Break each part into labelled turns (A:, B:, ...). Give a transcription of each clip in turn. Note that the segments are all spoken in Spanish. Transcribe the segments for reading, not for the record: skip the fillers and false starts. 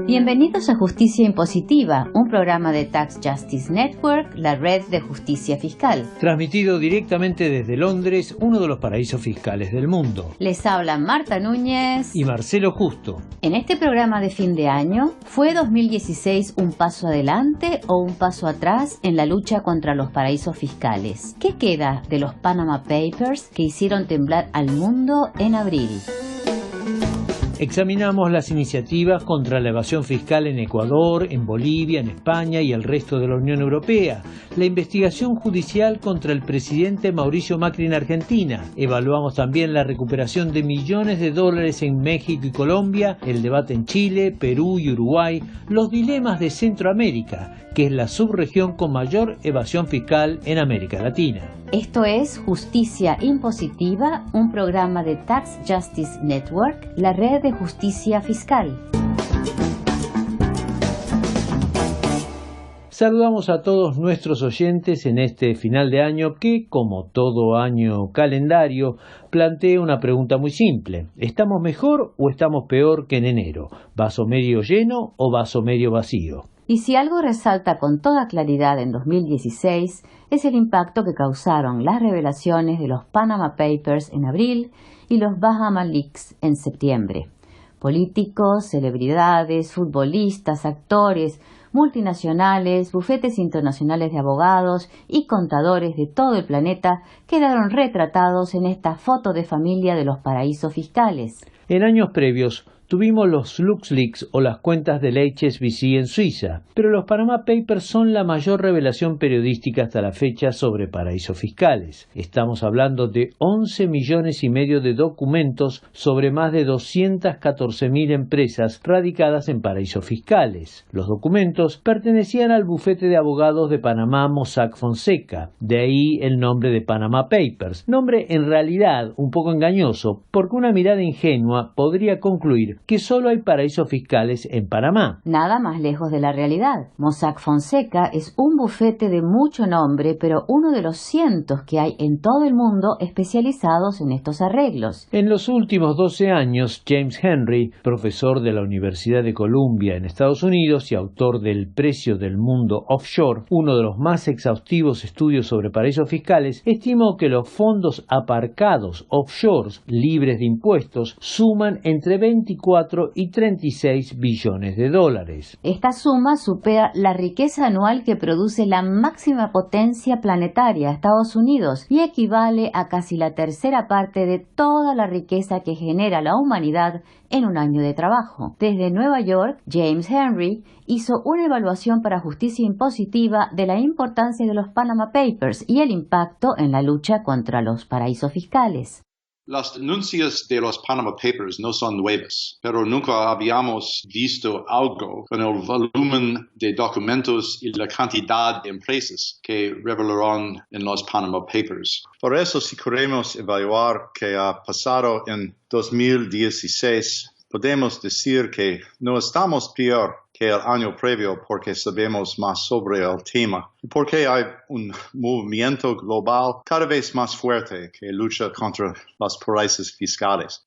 A: Bienvenidos a Justicia Impositiva, un programa de Tax Justice Network, la red de justicia fiscal.
B: Transmitido directamente desde Londres, uno de los paraísos fiscales del mundo.
A: Les hablan Marta Núñez
B: y Marcelo Justo.
A: En este programa de fin de año, ¿fue 2016 un paso adelante o un paso atrás en la lucha contra los paraísos fiscales? ¿Qué queda de los Panama Papers que hicieron temblar al mundo en abril?
B: Examinamos las iniciativas contra la evasión fiscal en Ecuador, en Bolivia, en España y el resto de la Unión Europea. La investigación judicial contra el presidente Mauricio Macri en Argentina. Evaluamos también la recuperación de millones de dólares en México y Colombia, el debate en Chile, Perú y Uruguay, los dilemas de Centroamérica, que es la subregión con mayor evasión fiscal en América Latina.
A: Esto es Justicia Impositiva, un programa de Tax Justice Network, la red de justicia fiscal.
B: Saludamos a todos nuestros oyentes en este final de año que, como todo año calendario, plantea una pregunta muy simple. ¿Estamos mejor o estamos peor que en enero? ¿Vaso medio lleno o vaso medio vacío?
A: Y si algo resalta con toda claridad en 2016, es el impacto que causaron las revelaciones de los Panama Papers en abril y los Bahama Leaks en septiembre. Políticos, celebridades, futbolistas, actores, multinacionales, bufetes internacionales de abogados y contadores de todo el planeta quedaron retratados en esta foto de familia de los paraísos fiscales.
B: En años previos tuvimos los LuxLeaks o las cuentas del HSBC en Suiza, pero los Panama Papers son la mayor revelación periodística hasta la fecha sobre paraísos fiscales. Estamos hablando de 11 millones y medio de documentos sobre más de 214.000 empresas radicadas en paraísos fiscales. Los documentos pertenecían al bufete de abogados de Panamá Mossack Fonseca, de ahí el nombre de Panama Papers, nombre en realidad un poco engañoso, porque una mirada ingenua podría concluir que solo hay paraísos fiscales en Panamá.
A: Nada más lejos de la realidad. Mossack Fonseca es un bufete de mucho nombre, pero uno de los cientos que hay en todo el mundo especializados en estos arreglos.
B: En los últimos 12 años, James Henry, profesor de la Universidad de Columbia en Estados Unidos y autor del Precio del Mundo Offshore, uno de los más exhaustivos estudios sobre paraísos fiscales, estimó que los fondos aparcados offshores libres de impuestos suman entre 24 y 36 billones de dólares.
A: Esta suma supera la riqueza anual que produce la máxima potencia planetaria, Estados Unidos, y equivale a casi la tercera parte de toda la riqueza que genera la humanidad en un año de trabajo. Desde Nueva York, James Henry hizo una evaluación para Justicia Impositiva de la importancia de los Panama Papers y el impacto en la lucha contra los paraísos fiscales.
C: Las denuncias de los Panama Papers no son nuevas, pero nunca habíamos visto algo con el volumen de documentos y la cantidad de empresas que revelaron en los Panama Papers. Por eso, si queremos evaluar qué ha pasado en 2016, podemos decir que no estamos peor que el año previo porque sabemos más sobre el tema y porque hay un movimiento global cada vez más fuerte que lucha contra los paraísos fiscales.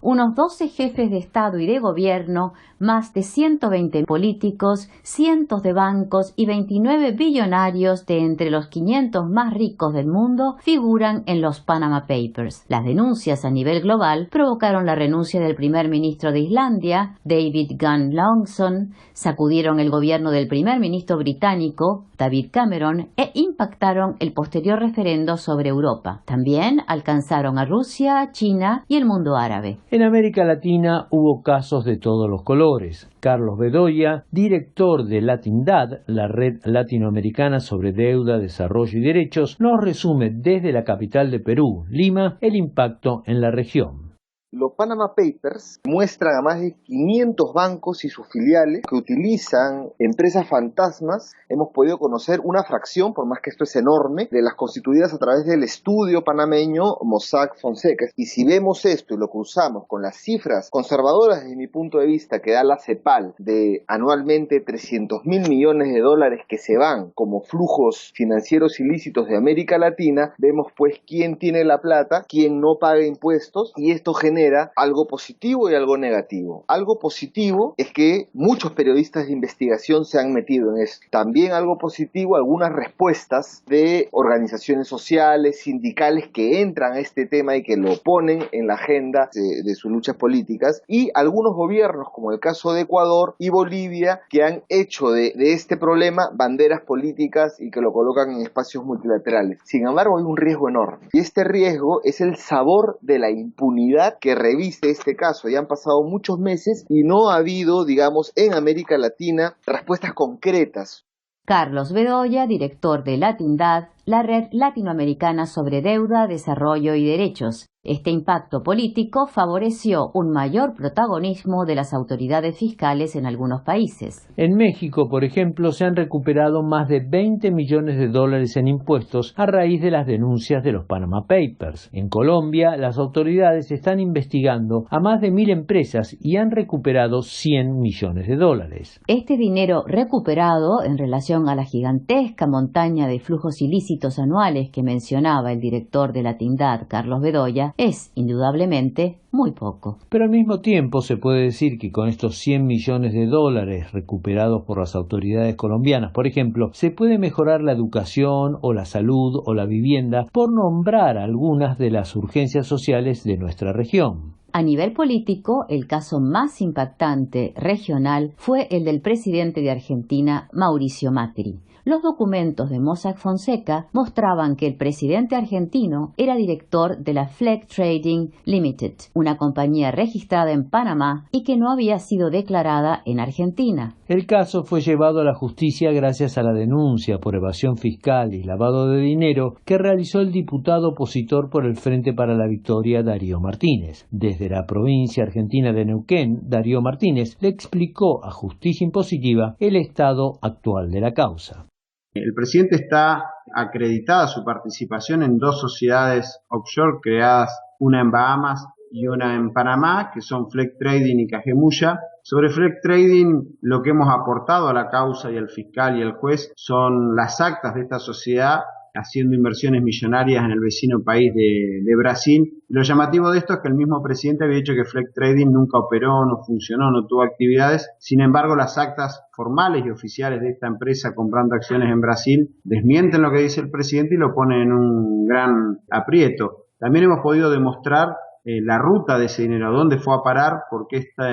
A: Unos 12 jefes de Estado y de Gobierno, más de 120 políticos, cientos de bancos y 29 billonarios de entre los 500 más ricos del mundo figuran en los Panama Papers. Las denuncias a nivel global provocaron la renuncia del primer ministro de Islandia, David Gunn Lawson, sacudieron el gobierno del primer ministro británico, David Cameron, e impactaron el posterior referendo sobre Europa. También alcanzaron a Rusia, China y el mundo árabe.
B: En América Latina hubo casos de todos los colores. Carlos Bedoya, director de Latindad, la red latinoamericana sobre deuda, desarrollo y derechos, nos resume desde la capital de Perú, Lima, el impacto en la región.
D: Los Panama Papers muestran a más de 500 bancos y sus filiales que utilizan empresas fantasmas. Hemos podido conocer una fracción, por más que esto es enorme, de las constituidas a través del estudio panameño Mossack Fonseca. Y si vemos esto y lo cruzamos con las cifras conservadoras desde mi punto de vista que da la CEPAL de anualmente 300.000 millones de dólares que se van como flujos financieros ilícitos de América Latina, vemos pues quién tiene la plata, quién no paga impuestos, y esto genera manera algo positivo y algo negativo. Algo positivo es que muchos periodistas de investigación se han metido en esto. También algo positivo, algunas respuestas de organizaciones sociales, sindicales que entran a este tema y que lo ponen en la agenda de sus luchas políticas, y algunos gobiernos, como el caso de Ecuador y Bolivia, que han hecho de este problema banderas políticas y que lo colocan en espacios multilaterales. Sin embargo, hay un riesgo enorme, y este riesgo es el sabor de la impunidad que reviste este caso. Ya han pasado muchos meses y no ha habido, digamos, en América Latina respuestas concretas.
A: Carlos Bedoya, director de Latindad, la Red Latinoamericana sobre Deuda, Desarrollo y Derechos. Este impacto político favoreció un mayor protagonismo de las autoridades fiscales en algunos países.
B: En México, por ejemplo, se han recuperado más de 20 millones de dólares en impuestos a raíz de las denuncias de los Panama Papers. En Colombia, las autoridades están investigando a más de 1.000 empresas y han recuperado 100 millones de dólares.
A: Este dinero recuperado, en relación a la gigantesca montaña de flujos ilícitos anuales que mencionaba el director de Latindad, Carlos Bedoya, es, indudablemente, muy poco.
B: Pero al mismo tiempo se puede decir que con estos 100 millones de dólares recuperados por las autoridades colombianas, por ejemplo, se puede mejorar la educación o la salud o la vivienda, por nombrar algunas de las urgencias sociales de nuestra región.
A: A nivel político, el caso más impactante regional fue el del presidente de Argentina, Mauricio Macri. Los documentos de Mossack Fonseca mostraban que el presidente argentino era director de la Flag Trading Limited, una compañía registrada en Panamá y que no había sido declarada en Argentina.
B: El caso fue llevado a la justicia gracias a la denuncia por evasión fiscal y lavado de dinero que realizó el diputado opositor por el Frente para la Victoria, Darío Martínez. Desde la provincia argentina de Neuquén, Darío Martínez le explicó a Justicia Impositiva el estado actual de la causa.
E: El presidente está acreditada su participación en 2 sociedades offshore creadas, una en Bahamas y una en Panamá, que son Flag Trading y Cajemuya. Sobre Flag Trading, lo que hemos aportado a la causa y al fiscal y al juez son las actas de esta sociedad haciendo inversiones millonarias en el vecino país de Brasil. Lo llamativo de esto es que el mismo presidente había dicho que Flag Trading nunca operó, no funcionó, no tuvo actividades. Sin embargo, las actas formales y oficiales de esta empresa comprando acciones en Brasil desmienten lo que dice el presidente y lo ponen en un gran aprieto. También hemos podido demostrar la ruta de ese dinero, dónde fue a parar, porque estos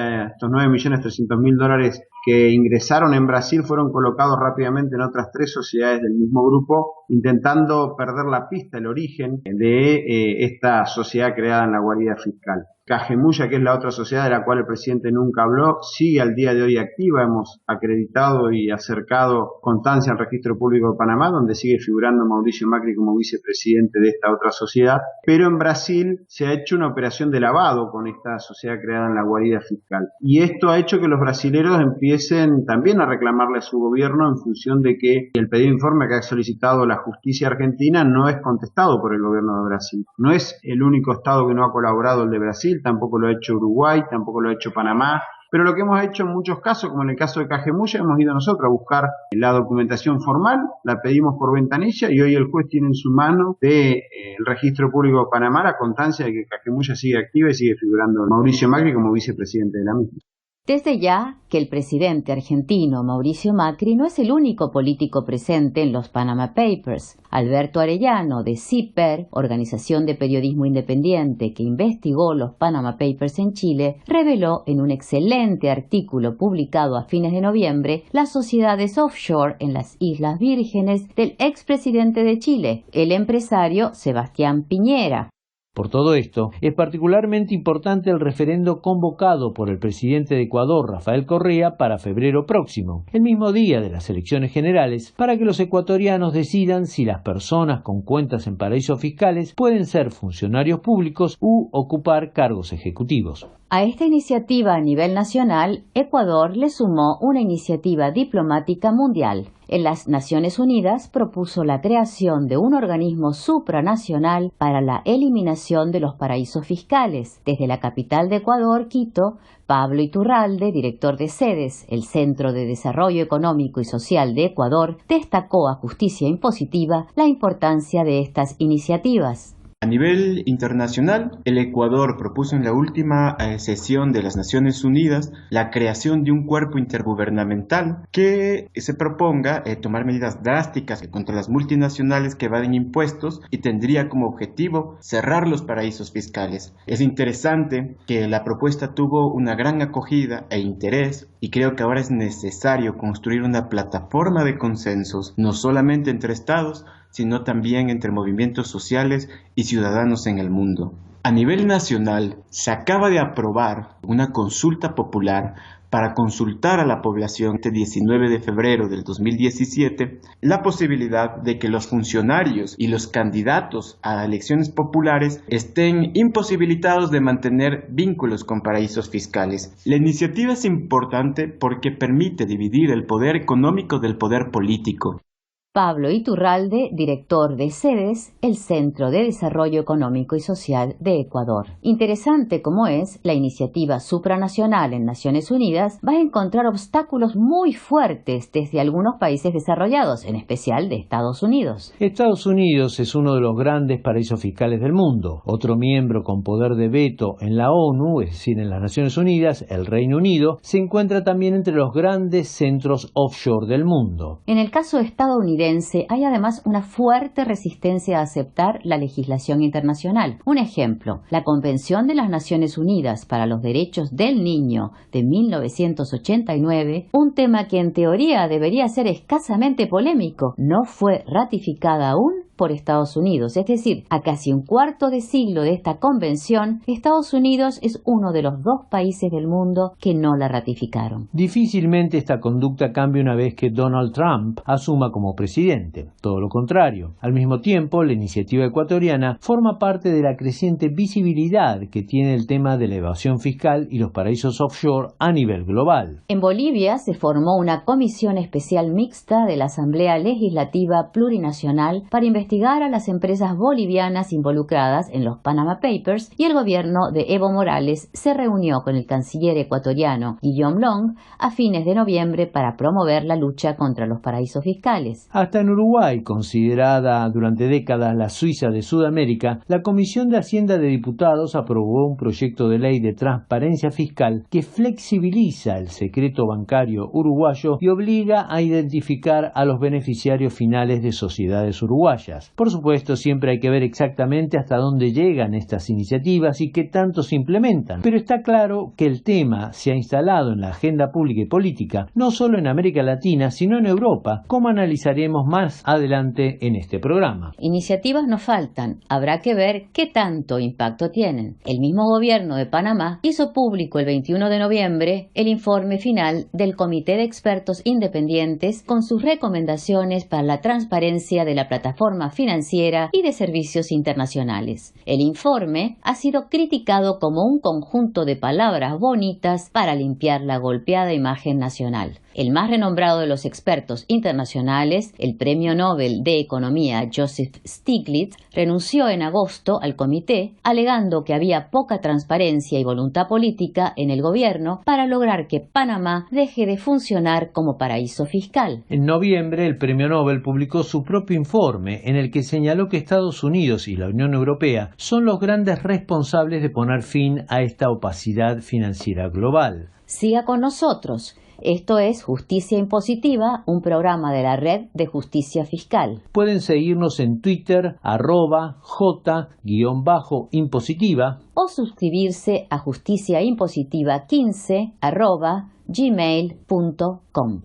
E: 9.300.000 dólares que ingresaron en Brasil fueron colocados rápidamente en otras 3 sociedades del mismo grupo, intentando perder la pista, el origen de esta sociedad creada en la guarida fiscal. Cajemuya, que es la otra sociedad de la cual el presidente nunca habló, sigue al día de hoy activa. Hemos acreditado y acercado constancia al Registro Público de Panamá, donde sigue figurando Mauricio Macri como vicepresidente de esta otra sociedad. Pero en Brasil se ha hecho una operación de lavado con esta sociedad creada en la guarida fiscal. Y esto ha hecho que los brasileros empiecen también a reclamarle a su gobierno en función de que el pedido de informe que ha solicitado la justicia argentina no es contestado por el gobierno de Brasil. No es el único estado que no ha colaborado el de Brasil, tampoco lo ha hecho Uruguay, tampoco lo ha hecho Panamá, pero lo que hemos hecho en muchos casos, como en el caso de Cajemuya, hemos ido nosotros a buscar la documentación formal, la pedimos por ventanilla y hoy el juez tiene en su mano del Registro Público de Panamá la constancia de que Cajemuya sigue activa y sigue figurando Mauricio Macri como vicepresidente de la misma.
A: Desde ya que el presidente argentino Mauricio Macri no es el único político presente en los Panama Papers. Alberto Arellano, de CIPER, Organización de Periodismo Independiente que investigó los Panama Papers en Chile, reveló en un excelente artículo publicado a fines de noviembre las sociedades offshore en las Islas Vírgenes del expresidente de Chile, el empresario Sebastián Piñera.
B: Por todo esto, es particularmente importante el referendo convocado por el presidente de Ecuador, Rafael Correa, para febrero próximo, el mismo día de las elecciones generales, para que los ecuatorianos decidan si las personas con cuentas en paraísos fiscales pueden ser funcionarios públicos u ocupar cargos ejecutivos.
A: A esta iniciativa a nivel nacional, Ecuador le sumó una iniciativa diplomática mundial. En las Naciones Unidas propuso la creación de un organismo supranacional para la eliminación de los paraísos fiscales. Desde la capital de Ecuador, Quito, Pablo Iturralde, director de CEDES, el Centro de Desarrollo Económico y Social de Ecuador, destacó a Justicia Impositiva la importancia de estas iniciativas.
F: A nivel internacional, el Ecuador propuso en la última sesión de las Naciones Unidas la creación de un cuerpo intergubernamental que se proponga tomar medidas drásticas contra las multinacionales que evaden impuestos y tendría como objetivo cerrar los paraísos fiscales. Es interesante que la propuesta tuvo una gran acogida e interés y creo que ahora es necesario construir una plataforma de consensos, no solamente entre estados, sino también entre movimientos sociales y ciudadanos en el mundo. A nivel nacional, se acaba de aprobar una consulta popular para consultar a la población este 19 de febrero del 2017 la posibilidad de que los funcionarios y los candidatos a elecciones populares estén imposibilitados de mantener vínculos con paraísos fiscales. La iniciativa es importante porque permite dividir el poder económico del poder político.
A: Pablo Iturralde, director de CEDES, el Centro de Desarrollo Económico y Social de Ecuador. Interesante como es, la iniciativa supranacional en Naciones Unidas va a encontrar obstáculos muy fuertes desde algunos países desarrollados, en especial de Estados Unidos.
B: Estados Unidos es uno de los grandes paraísos fiscales del mundo. Otro miembro con poder de veto en la ONU, es decir, en las Naciones Unidas, el Reino Unido, se encuentra también entre los grandes centros offshore del mundo.
A: En el caso estadounidense, hay además una fuerte resistencia a aceptar la legislación internacional. Un ejemplo, la Convención de las Naciones Unidas para los Derechos del Niño de 1989, un tema que en teoría debería ser escasamente polémico, no fue ratificada aún por Estados Unidos. Es decir, a casi un cuarto de siglo de esta convención, Estados Unidos es uno de los 2 países del mundo que no la ratificaron.
B: Difícilmente esta conducta cambie una vez que Donald Trump asuma como presidente. Todo lo contrario. Al mismo tiempo, la iniciativa ecuatoriana forma parte de la creciente visibilidad que tiene el tema de la evasión fiscal y los paraísos offshore a nivel global.
A: En Bolivia se formó una comisión especial mixta de la Asamblea Legislativa Plurinacional para investigar a las empresas bolivianas involucradas en los Panama Papers, y el gobierno de Evo Morales se reunió con el canciller ecuatoriano Guillaume Long a fines de noviembre para promover la lucha contra los paraísos fiscales.
B: Hasta en Uruguay, considerada durante décadas la Suiza de Sudamérica, la Comisión de Hacienda de Diputados aprobó un proyecto de ley de transparencia fiscal que flexibiliza el secreto bancario uruguayo y obliga a identificar a los beneficiarios finales de sociedades uruguayas. Por supuesto, siempre hay que ver exactamente hasta dónde llegan estas iniciativas y qué tanto se implementan, pero está claro que el tema se ha instalado en la agenda pública y política, no solo en América Latina, sino en Europa, como analizaremos más adelante en este programa.
A: Iniciativas no faltan, habrá que ver qué tanto impacto tienen. El mismo gobierno de Panamá hizo público el 21 de noviembre el informe final del Comité de Expertos Independientes con sus recomendaciones para la transparencia de la plataforma financiera y de servicios internacionales. El informe ha sido criticado como un conjunto de palabras bonitas para limpiar la golpeada imagen nacional. El más renombrado de los expertos internacionales, el Premio Nobel de Economía Joseph Stiglitz, renunció en agosto al comité, alegando que había poca transparencia y voluntad política en el gobierno para lograr que Panamá deje de funcionar como paraíso fiscal.
B: En noviembre, el Premio Nobel publicó su propio informe en el que señaló que Estados Unidos y la Unión Europea son los grandes responsables de poner fin a esta opacidad financiera global.
A: Siga con nosotros. Esto es Justicia Impositiva, un programa de la Red de Justicia Fiscal.
B: Pueden seguirnos en Twitter, @J_impositiva,
A: o suscribirse a justiciaimpositiva15@gmail.com.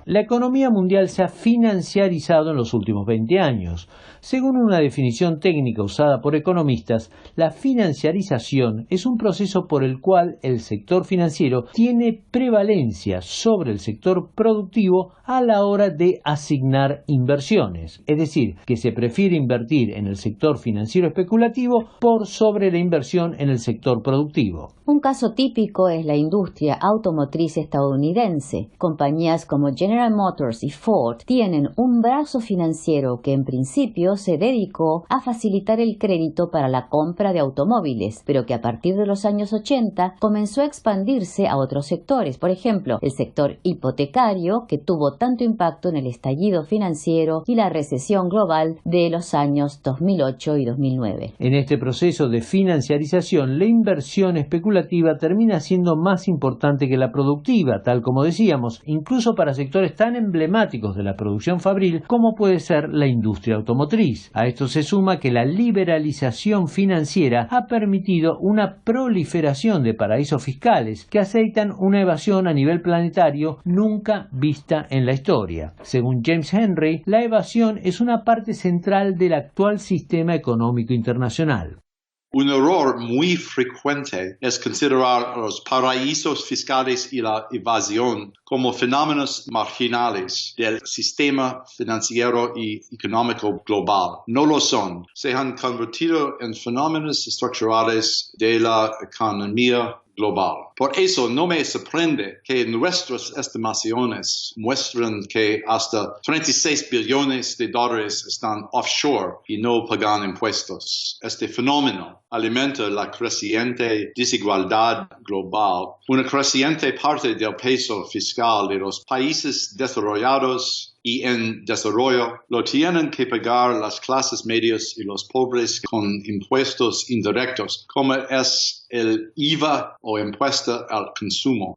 B: La economía mundial se ha financiarizado en los últimos 20 años. Según una definición técnica usada por economistas, la financiarización es un proceso por el cual el sector financiero tiene prevalencia sobre el sector productivo a la hora de asignar inversiones. Es decir, que se prefiere invertir en el sector financiero especulativo por sobre la inversión en el sector productivo.
A: Un caso típico es la industria automotriz estadounidense. Compañías como General General Motors y Ford tienen un brazo financiero que en principio se dedicó a facilitar el crédito para la compra de automóviles, pero que a partir de los años 80 comenzó a expandirse a otros sectores, por ejemplo, el sector hipotecario, que tuvo tanto impacto en el estallido financiero y la recesión global de los años 2008 y 2009.
B: En este proceso de financiarización, la inversión especulativa termina siendo más importante que la productiva, tal como decíamos, incluso para sectores tan emblemáticos de la producción fabril como puede ser la industria automotriz. A esto se suma que la liberalización financiera ha permitido una proliferación de paraísos fiscales que aceitan una evasión a nivel planetario nunca vista en la historia. Según James Henry, la evasión es una parte central del actual sistema económico internacional.
C: Un error muy frecuente es considerar los paraísos fiscales y la evasión como fenómenos marginales del sistema financiero y económico global. No lo son. Se han convertido en fenómenos estructurales de la economía global. Por eso no me sorprende que nuestras estimaciones muestran que hasta 36 billones de dólares están offshore y no pagan impuestos. Este fenómeno alimenta la creciente desigualdad global. Una creciente parte del peso fiscal de los países desarrollados y en desarrollo lo tienen que pagar las clases medias y los pobres con impuestos indirectos, como es el IVA o impuesto al consumo.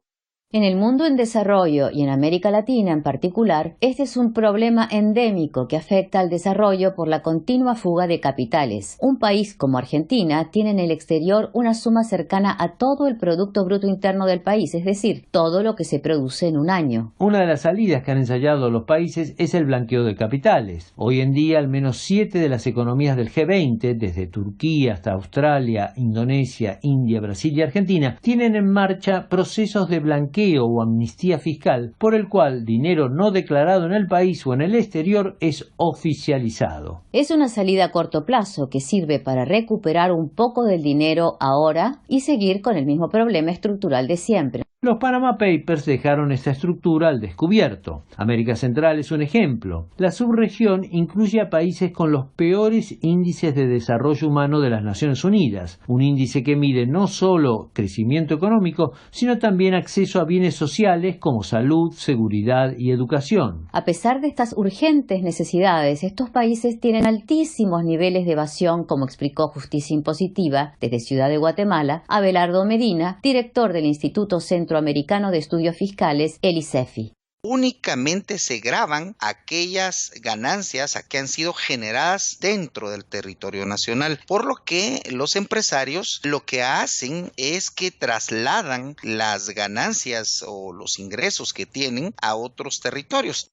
A: En el mundo en desarrollo y en América Latina en particular, este es un problema endémico que afecta al desarrollo por la continua fuga de capitales. Un país como Argentina tiene en el exterior una suma cercana a todo el Producto Bruto Interno del país, es decir, todo lo que se produce en un año.
B: Una de las salidas que han ensayado los países es el blanqueo de capitales. Hoy en día, al menos 7 de las economías del G20, desde Turquía hasta Australia, Indonesia, India, Brasil y Argentina, tienen en marcha procesos de blanqueo o amnistía fiscal por el cual dinero no declarado en el país o en el exterior es oficializado.
A: Es una salida a corto plazo que sirve para recuperar un poco del dinero ahora y seguir con el mismo problema estructural de siempre.
B: Los Panama Papers dejaron esta estructura al descubierto. América Central es un ejemplo. La subregión incluye a países con los peores índices de desarrollo humano de las Naciones Unidas, un índice que mide no solo crecimiento económico, sino también acceso a bienes sociales como salud, seguridad y educación.
A: A pesar de estas urgentes necesidades, estos países tienen altísimos niveles de evasión, como explicó Justicia Impositiva desde Ciudad de Guatemala, Abelardo Medina, director del Instituto Centroamericano de Estudios Fiscales, el ICEFI.
G: Únicamente se graban aquellas ganancias que han sido generadas dentro del territorio nacional, por lo que los empresarios lo que hacen es que trasladan las ganancias o los ingresos que tienen a otros territorios.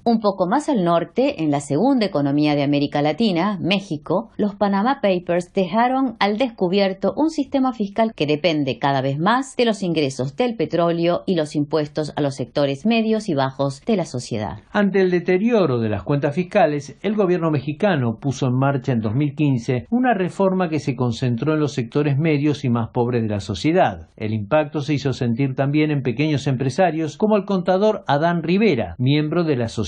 A: Un poco más al norte, en la segunda economía de América Latina, México, los Panama Papers dejaron al descubierto un sistema fiscal que depende cada vez más de los ingresos del petróleo y los impuestos a los sectores medios y bajos de la sociedad.
B: Ante el deterioro de las cuentas fiscales, el gobierno mexicano puso en marcha en 2015 una reforma que se concentró en los sectores medios y más pobres de la sociedad. El impacto se hizo sentir también en pequeños empresarios como el contador Adán Rivera, miembro de la Asociación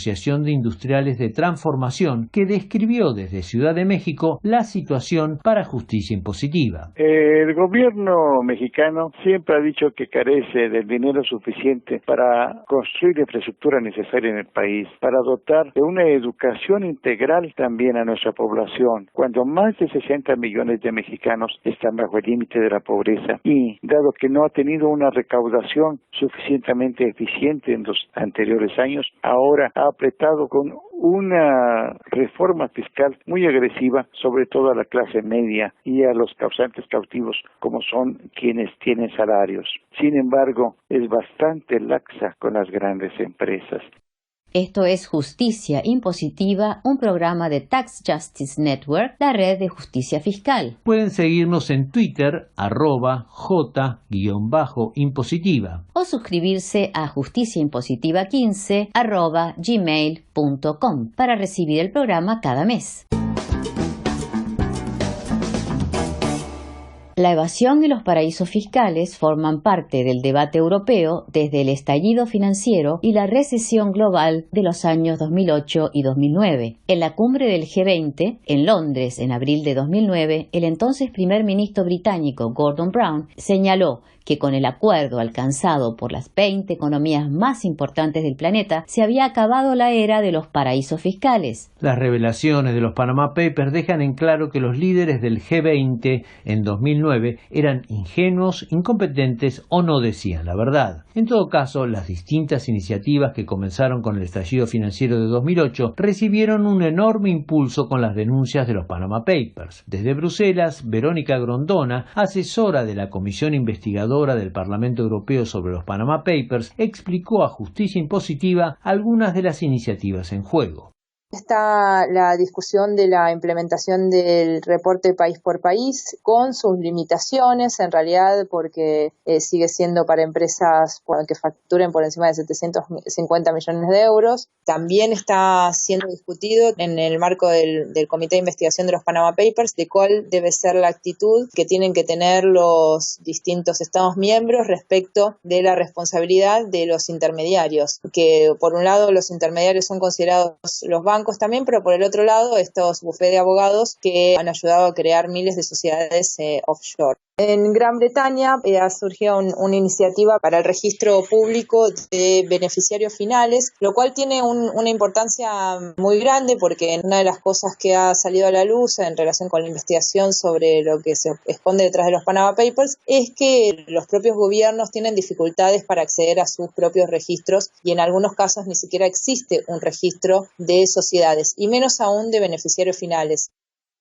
B: de Industriales de Transformación, que describió desde Ciudad de México la situación para Justicia Impositiva.
H: El gobierno mexicano siempre ha dicho que carece del dinero suficiente para construir la infraestructura necesaria en el país, para dotar de una educación integral también a nuestra población, cuando más de 60 millones de mexicanos están bajo el límite de la pobreza y, dado que no ha tenido una recaudación suficientemente eficiente en los anteriores años, ahora ha apretado con una reforma fiscal muy agresiva, sobre todo a la clase media y a los causantes cautivos, como son quienes tienen salarios. Sin embargo, es bastante laxa con las grandes empresas.
A: Esto es Justicia Impositiva, un programa de Tax Justice Network, la red de justicia fiscal.
B: Pueden seguirnos en Twitter, @J_impositiva.
A: O suscribirse a justiciaimpositiva15 @gmail.com para recibir el programa cada mes. La evasión y los paraísos fiscales forman parte del debate europeo desde el estallido financiero y la recesión global de los años 2008 y 2009. En la cumbre del G20, en Londres, en abril de 2009, el entonces primer ministro británico Gordon Brown señaló que con el acuerdo alcanzado por las 20 economías más importantes del planeta, se había acabado la era de los paraísos fiscales.
B: Las revelaciones de los Panama Papers dejan en claro que los líderes del G20 en 2009 eran ingenuos, incompetentes o no decían la verdad. En todo caso, las distintas iniciativas que comenzaron con el estallido financiero de 2008 recibieron un enorme impulso con las denuncias de los Panama Papers. Desde Bruselas, Verónica Grondona, asesora de la Comisión Investigadora del Parlamento Europeo sobre los Panama Papers, explicó a Justicia Impositiva algunas de las iniciativas en juego.
I: Está la discusión de la implementación del reporte país por país con sus limitaciones, en realidad, porque sigue siendo para empresas que facturen por encima de 750 millones de euros. También está siendo discutido en el marco del Comité de Investigación de los Panama Papers de cuál debe ser la actitud que tienen que tener los distintos Estados miembros respecto de la responsabilidad de los intermediarios, que por un lado los intermediarios son considerados los bancos también, pero por el otro lado estos bufetes de abogados que han ayudado a crear miles de sociedades offshore. En Gran Bretaña ha surgido una iniciativa para el registro público de beneficiarios finales, lo cual tiene una importancia muy grande porque una de las cosas que ha salido a la luz en relación con la investigación sobre lo que se esconde detrás de los Panama Papers es que los propios gobiernos tienen dificultades para acceder a sus propios registros y en algunos casos ni siquiera existe un registro de sociedades y menos aún de beneficiarios finales.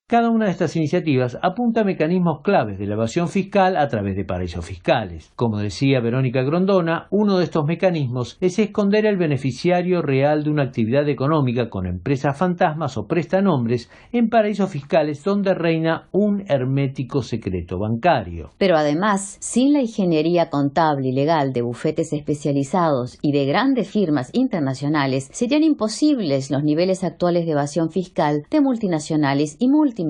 B: Cada una de estas iniciativas apunta a mecanismos claves de la evasión fiscal a través de paraísos fiscales. Como decía Verónica Grondona, uno de estos mecanismos es esconder al beneficiario real de una actividad económica con empresas fantasmas o prestanombres en paraísos fiscales donde reina un hermético secreto bancario.
A: Pero además, sin la ingeniería contable y legal de bufetes especializados y de grandes firmas internacionales, serían imposibles los niveles actuales de evasión fiscal de multinacionales y multimillonarios.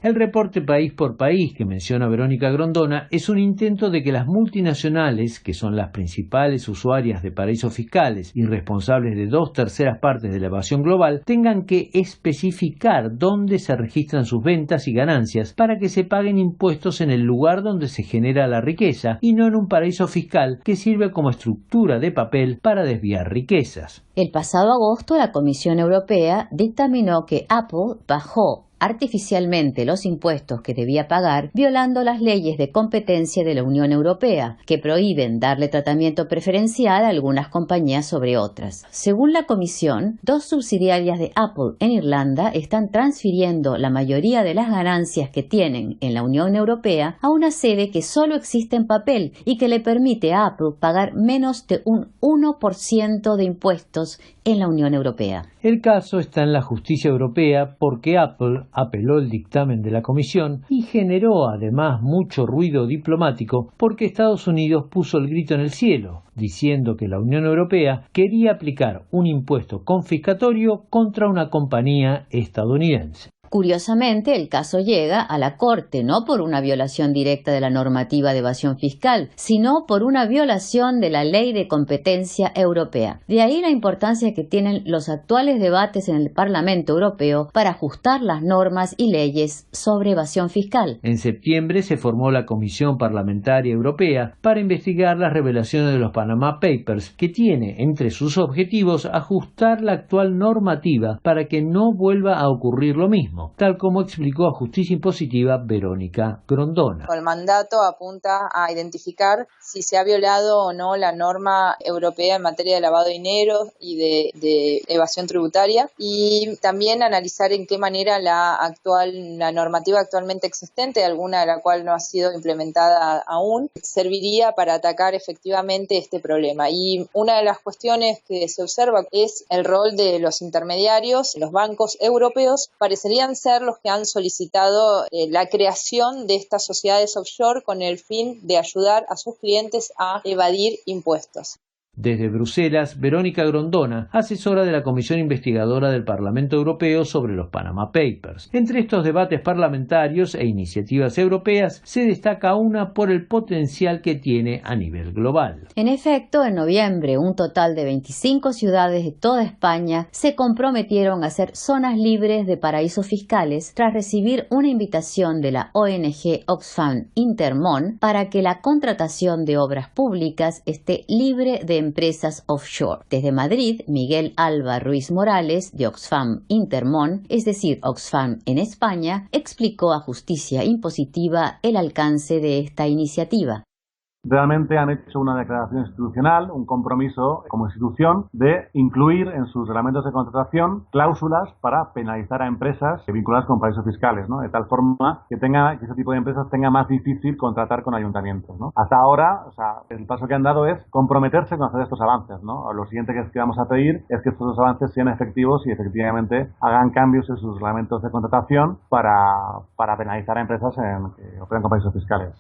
B: El reporte país por país que menciona Verónica Grondona es un intento de que las multinacionales, que son las principales usuarias de paraísos fiscales y responsables de 2/3 partes de la evasión global, tengan que especificar dónde se registran sus ventas y ganancias para que se paguen impuestos en el lugar donde se genera la riqueza y no en un paraíso fiscal que sirve como estructura de papel para desviar riquezas.
A: El pasado agosto, la Comisión Europea dictaminó que Apple bajó artificialmente los impuestos que debía pagar, violando las leyes de competencia de la Unión Europea, que prohíben darle tratamiento preferencial a algunas compañías sobre otras. Según la Comisión, 2 subsidiarias de Apple en Irlanda están transfiriendo la mayoría de las ganancias que tienen en la Unión Europea a una sede que solo existe en papel y que le permite a Apple pagar menos de un 1% de impuestos en la Unión Europea.
B: El caso está en la justicia europea porque Apple apeló el dictamen de la Comisión y generó además mucho ruido diplomático porque Estados Unidos puso el grito en el cielo, diciendo que la Unión Europea quería aplicar un impuesto confiscatorio contra una compañía estadounidense.
A: Curiosamente, el caso llega a la Corte no por una violación directa de la normativa de evasión fiscal, sino por una violación de la Ley de Competencia Europea. De ahí la importancia que tienen los actuales debates en el Parlamento Europeo para ajustar las normas y leyes sobre evasión fiscal.
B: En septiembre se formó la Comisión Parlamentaria Europea para investigar las revelaciones de los Panama Papers, que tiene entre sus objetivos ajustar la actual normativa para que no vuelva a ocurrir lo mismo, tal como explicó a Justicia Impositiva Verónica Grondona.
I: El mandato apunta a identificar si se ha violado o no la norma europea en materia de lavado de dinero y de evasión tributaria y también analizar en qué manera la normativa actualmente existente, alguna de la cual no ha sido implementada aún, serviría para atacar efectivamente este problema. Y una de las cuestiones que se observa es el rol de los intermediarios. Los bancos europeos parecerían ser los que han solicitado la creación de estas sociedades offshore con el fin de ayudar a sus clientes a evadir impuestos.
B: Desde Bruselas, Verónica Grondona, asesora de la Comisión Investigadora del Parlamento Europeo sobre los Panama Papers. Entre estos debates parlamentarios e iniciativas europeas se destaca una por el potencial que tiene a nivel global.
A: En efecto, en noviembre, un total de 25 ciudades de toda España se comprometieron a ser zonas libres de paraísos fiscales tras recibir una invitación de la ONG Oxfam Intermon para que la contratación de obras públicas esté libre de empresas offshore. Desde Madrid, Miguel Alba Ruiz Morales, de Oxfam Intermon, es decir, Oxfam en España, explicó a Justicia Impositiva el alcance de esta iniciativa.
J: Realmente han hecho una declaración institucional, un compromiso como institución de incluir en sus reglamentos de contratación cláusulas para penalizar a empresas vinculadas con paraísos fiscales, ¿no? De tal forma que ese tipo de empresas tenga más difícil contratar con ayuntamientos, ¿no? Hasta ahora, el paso que han dado es comprometerse con hacer estos avances, ¿no? Lo siguiente que vamos a pedir es que estos avances sean efectivos y efectivamente hagan cambios en sus reglamentos de contratación para penalizar a empresas que operan con paraísos fiscales.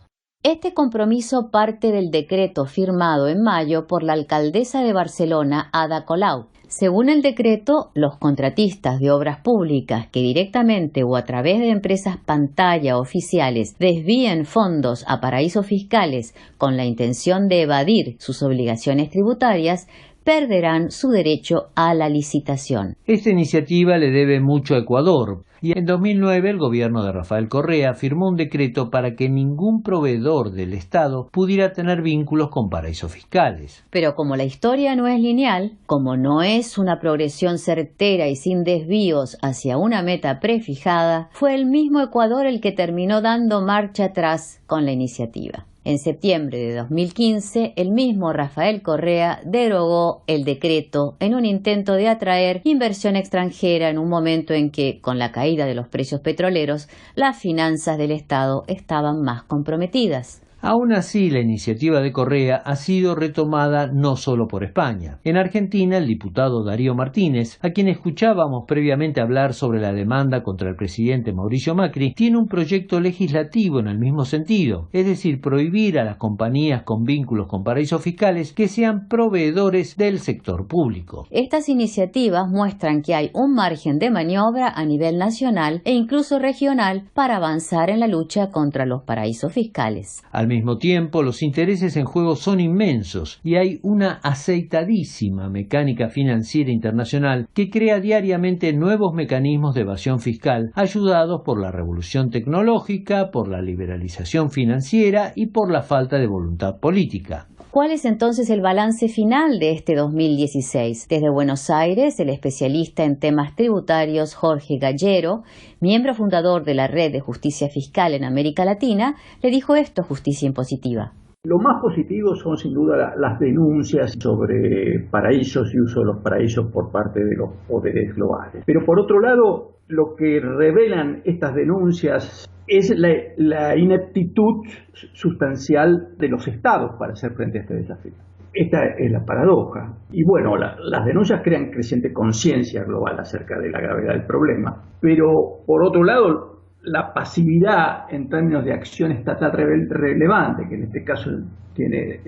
A: Este compromiso parte del decreto firmado en mayo por la alcaldesa de Barcelona, Ada Colau. Según el decreto, los contratistas de obras públicas que directamente o a través de empresas pantalla oficiales desvíen fondos a paraísos fiscales con la intención de evadir sus obligaciones tributarias, perderán su derecho a la licitación.
B: Esta iniciativa le debe mucho a Ecuador, y en 2009 el gobierno de Rafael Correa firmó un decreto para que ningún proveedor del Estado pudiera tener vínculos con paraísos fiscales.
A: Pero como la historia no es lineal, como no es una progresión certera y sin desvíos hacia una meta prefijada, fue el mismo Ecuador el que terminó dando marcha atrás con la iniciativa. En septiembre de 2015, el mismo Rafael Correa derogó el decreto en un intento de atraer inversión extranjera en un momento en que, con la caída de los precios petroleros, las finanzas del Estado estaban más comprometidas.
B: Aún así, la iniciativa de Correa ha sido retomada no solo por España. En Argentina, el diputado Darío Martínez, a quien escuchábamos previamente hablar sobre la demanda contra el presidente Mauricio Macri, tiene un proyecto legislativo en el mismo sentido, es decir, prohibir a las compañías con vínculos con paraísos fiscales que sean proveedores del sector público.
A: Estas iniciativas muestran que hay un margen de maniobra a nivel nacional e incluso regional para avanzar en la lucha contra los paraísos fiscales.
B: Al mismo tiempo, los intereses en juego son inmensos y hay una aceitadísima mecánica financiera internacional que crea diariamente nuevos mecanismos de evasión fiscal, ayudados por la revolución tecnológica, por la liberalización financiera y por la falta de voluntad política.
A: ¿Cuál es entonces el balance final de este 2016? Desde Buenos Aires, el especialista en temas tributarios Jorge Gallero, miembro fundador de la Red de Justicia Fiscal en América Latina, le dijo esto a Justicia Impositiva.
K: Lo más positivo son sin duda las denuncias sobre paraísos y uso de los paraísos por parte de los poderes globales. Pero por otro lado, lo que revelan estas denuncias es la ineptitud sustancial de los estados para hacer frente a este desafío. Esta es la paradoja. Y bueno, las denuncias crean creciente conciencia global acerca de la gravedad del problema. Pero por otro lado, la pasividad en términos de acción estatal relevante, que en este caso tiene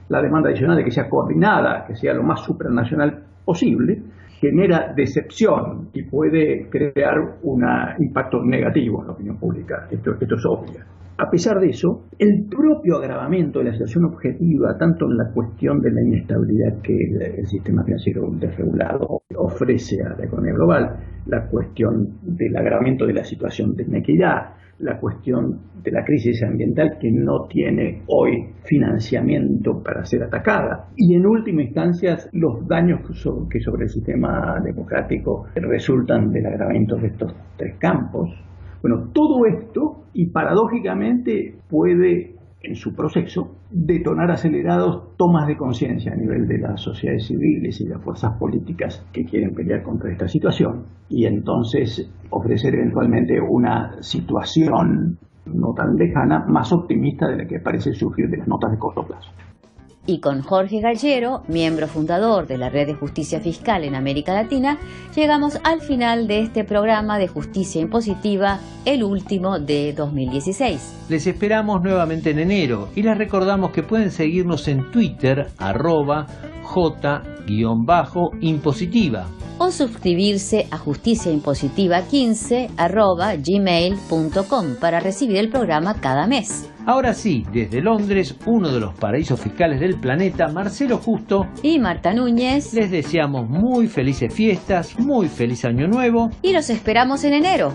K: la demanda adicional de que sea coordinada, que sea lo más supranacional posible, genera decepción y puede crear un impacto negativo en la opinión pública. Esto es obvio. A pesar de eso, el propio agravamiento de la situación objetiva, tanto en la cuestión de la inestabilidad que el sistema financiero desregulado ofrece a la economía global, la cuestión del agravamiento de la situación de inequidad, la cuestión de la crisis ambiental que no tiene hoy financiamiento para ser atacada y en última instancia los daños que sobre el sistema democrático resultan del agravamiento de estos tres campos. Bueno, todo esto y paradójicamente puede en su proceso detonar acelerados tomas de conciencia a nivel de las sociedades civiles y las fuerzas políticas que quieren pelear contra esta situación y entonces ofrecer eventualmente una situación no tan lejana, más optimista de la que parece surgir de las notas de corto plazo.
A: Y con Jorge Gallero, miembro fundador de la Red de Justicia Fiscal en América Latina, llegamos al final de este programa de Justicia Impositiva, el último de 2016.
B: Les esperamos nuevamente en enero y les recordamos que pueden seguirnos en Twitter, @J_impositiva.
A: O suscribirse a justiciaimpositiva15@gmail.com para recibir el programa cada mes.
B: Ahora sí, desde Londres, uno de los paraísos fiscales del planeta, Marcelo Justo
A: y Marta Núñez,
B: les deseamos muy felices fiestas, muy feliz año nuevo
A: y los esperamos en enero.